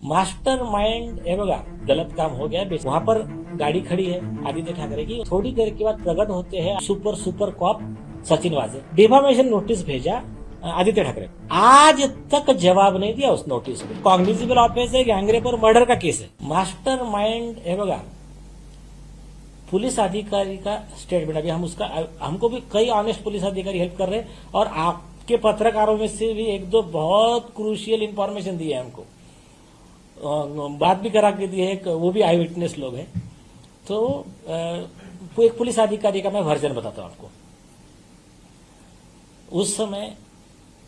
Master mind हे बघा गलत काम हो गया। वहाँ पर गाड़ी खड़ी है आदित्य ठाकरे की, थोड़ी देर के बाद प्रकट होते हैं सुपर कॉप सचिन वाजे। डिफामेशन नोटिस भेजा आदित्य ठाकरे, आज तक जवाब नहीं दिया उस नोटिस पे। कॉग्निजिबल ऑफेंस है, गैंगरेप और मर्डर का केस है। मास्टर माइंड हे बघा पुलिस अधिकारी का स्टेटमेंट, अभी हम उसका, हमको भी कई ऑनेस्ट पुलिस अधिकारी हेल्प कर रहे हैं और आपके पत्रकारों में से भी एक दो बहुत क्रूशियल इंफॉर्मेशन दी है हमको, बात भी करा के दी है, वो भी आई विटनेस लोग हैं। तो एक पुलिस अधिकारी का मैं वर्जन बताता हूं आपको। उस समय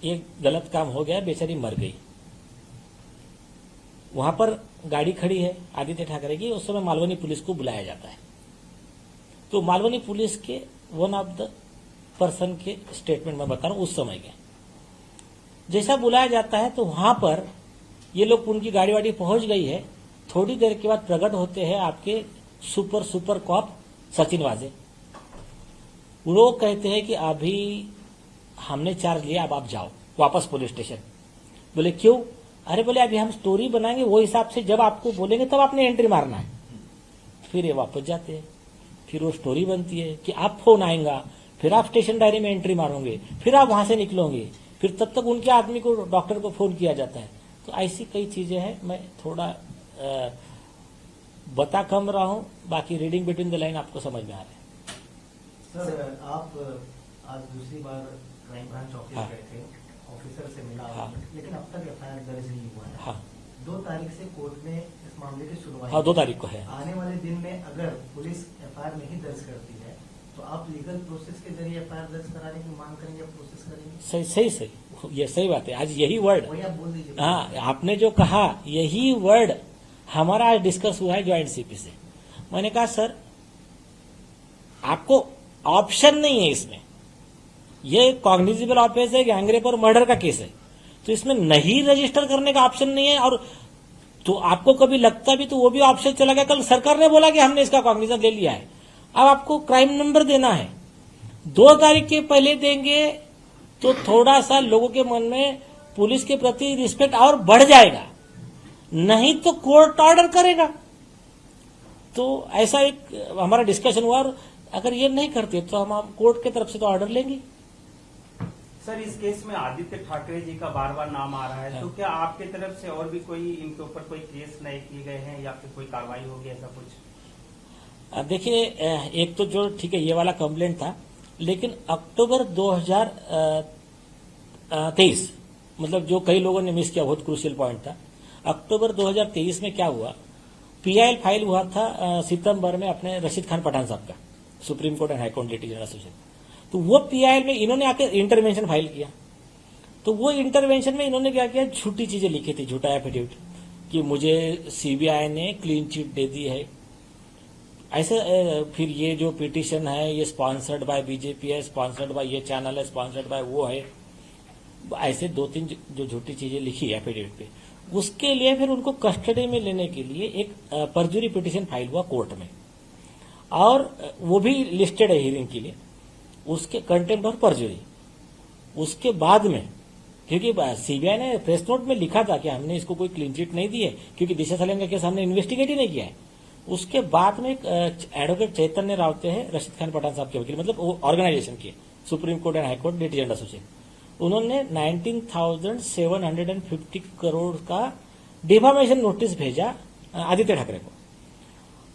एक गलत काम हो गया, बेचारी मर गई। वहां पर गाड़ी खड़ी है आदित्य ठाकरे की, उस समय मालवनी पुलिस को बुलाया जाता है। तो मालवनी पुलिस के वन ऑफ द पर्सन के स्टेटमेंट में बता रहा हूं उस समय के। जैसा बुलाया जाता है तो वहां पर ये लोग, उनकी गाड़ी वाड़ी पहुंच गई है। थोड़ी देर के बाद प्रकट होते हैं आपके सुपर कॉप सचिन वाजे। वो कहते हैं कि अभी हमने चार्ज लिया, अब आप जाओ वापस पुलिस स्टेशन। बोले क्यों? अरे बोले अभी हम स्टोरी बनाएंगे, वो हिसाब से जब आपको बोलेंगे तब आपने एंट्री मारना है। फिर ये वापस जाते हैं, फिर वो स्टोरी बनती है कि आप फोन आएगा, फिर आप स्टेशन डायरी में एंट्री मारोगे, फिर आप वहां से निकलोगे, फिर तब तक उनके आदमी को, डॉक्टर को फोन किया जाता है। तो ऐसी कई चीजें हैं। मैं थोड़ा बता कम रहा हूं, बाकी रीडिंग बिटवीन द लाइन आपको समझ में आ रहा है। सर, आप आज दूसरी बार क्राइम ब्रांच ऑफिस गए थे, ऑफिसर से मिला, लेकिन अब तक एफआईआर दर्ज नहीं हुआ है। हाँ, 2 तारीख से कोर्ट में इस मामले की सुनवाई। हाँ, 2 तारीख को है। आने वाले दिन में अगर पुलिस एफआईआर नहीं दर्ज करती है तो आप लीगल प्रोसेस के जरिए एफआईआर दर्ज कराने की मांग करेंगे, प्रोसेस करेंगे? सही, ये सही बात है। आज यही वर्ड, वही आप बोल दीजिए। हाँ, आपने जो कहा यही वर्ड हमारा आज डिस्कस हुआ है ज्वाइंट सीपी से। मैंने कहा सर आपको ऑप्शन नहीं है इसमें, ये कॉग्निजिबल ऑफेंस है, गैंगरेप और मर्डर का केस है, तो इसमें नहीं रजिस्टर करने का ऑप्शन नहीं है। और तो आपको कभी लगता भी तो वो भी ऑप्शन चला गया। कल सरकार ने बोला कि हमने इसका कॉग्निजन ले लिया है, अब आपको क्राइम नंबर देना है। 2 तारीख के पहले देंगे तो थोड़ा सा लोगों के मन में पुलिस के प्रति रिस्पेक्ट और बढ़ जाएगा, नहीं तो कोर्ट ऑर्डर करेगा। तो ऐसा एक हमारा डिस्कशन हुआ, और अगर ये नहीं करते तो हम कोर्ट की तरफ से तो ऑर्डर लेंगे। सर, इस केस में आदित्य ठाकरे जी का बार बार नाम आ रहा है, तो क्या आपके तरफ से और भी कोई इनके ऊपर कोई केस नए किए गए हैं या फिर कोई कार्रवाई होगी, ऐसा कुछ? देखिए, एक तो जो ठीक है ये वाला कंप्लेंट था, लेकिन अक्टूबर 2023, मतलब जो कई लोगों ने मिस किया, बहुत क्रूशियल पॉइंट था। अक्टूबर 2023 में क्या हुआ, पीआईएल फाइल हुआ था सितंबर में अपने रशीद खान पठान साहब का, supreme court and high court litigation association. तो वो पीआईएल में इन्होंने आके इंटरवेंशन फाइल किया। तो वो इंटरवेंशन में इन्होंने क्या किया, झूठी चीजें लिखी थी, झूठा एफिडेविट कि मुझे सीबीआई ने क्लीन चिट दे दी है, ऐसे। फिर ये जो पिटीशन है ये स्पॉन्सर्ड बाय बीजेपी है, स्पॉन्सर्ड बाय ये चैनल है, स्पॉन्सर्ड बाय वो है, ऐसे 2-3 जो झूठी चीजें लिखी एफिडेविट पे। उसके लिए फिर उनको कस्टडी में लेने के लिए एक परजुरी पिटीशन फाइल हुआ कोर्ट में, और वो भी लिस्टेड है हियरिंग के लिए, उसके कंटेम्प्ट और परजुरी। उसके बाद में, क्योंकि सीबीआई ने प्रेस नोट में लिखा था कि हमने इसको कोई क्लीन चिट नहीं दी है, क्योंकि दिशा सलेम का केस हमने इन्वेस्टिगेट ही नहीं किया है। उसके बाद में एडवोकेट चैतन्य रावते हैं रशीद खान पठान साहब के वकील, मतलब ऑर्गेनाइजेशन के supreme court and high court litigation association, उन्होंने 19,750 करोड़ का डिफामेशन नोटिस भेजा आदित्य ठाकरे को।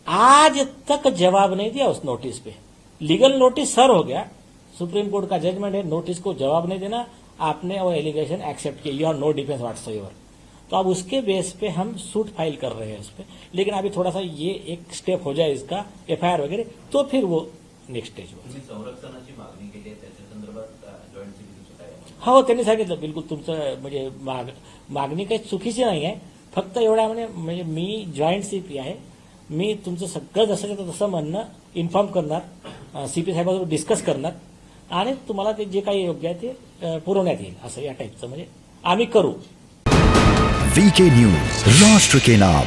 आज तक जवाब नहीं दिया उस नोटिस पे। लीगल नोटिस सर हो गया, सुप्रीम कोर्ट का जजमेंट है, नोटिस को जवाब नहीं देना, आपने वो एलिगेशन एक्सेप्ट किया, you are no defence whatsoever. तो अब उसके बेस पे हम सूट फाइल कर रहे हैं उस पर। लेकिन अभी थोड़ा सा ये एक स्टेप हो जाए इसका, एफआईआर वगैरह, तो फिर वो नेक्स्ट स्टेज होईल। संरक्षणाची मागणी केली आहे, त्याच्या संदर्भात जॉईंट सीपीचं काय? हो, त्यांनी सांगितलं बिलकुल तुमचं म्हणजे मागणी काही चुकीची नाही आहे, फक्त एवढ्या म्हणजे मी जॉईंट सीपी आहे, मी तुमचं सगळं जसं तसं म्हणणं इन्फॉर्म करणार, सीपी साहेबांबरोबर डिस्कस करणार, आणि तुम्हाला ते जे काही योग्य आहे ते पुरवण्यात येईल, असं या टाईपचं म्हणजे आम्ही करू। वीके न्यूज, राष्ट्र के नाम।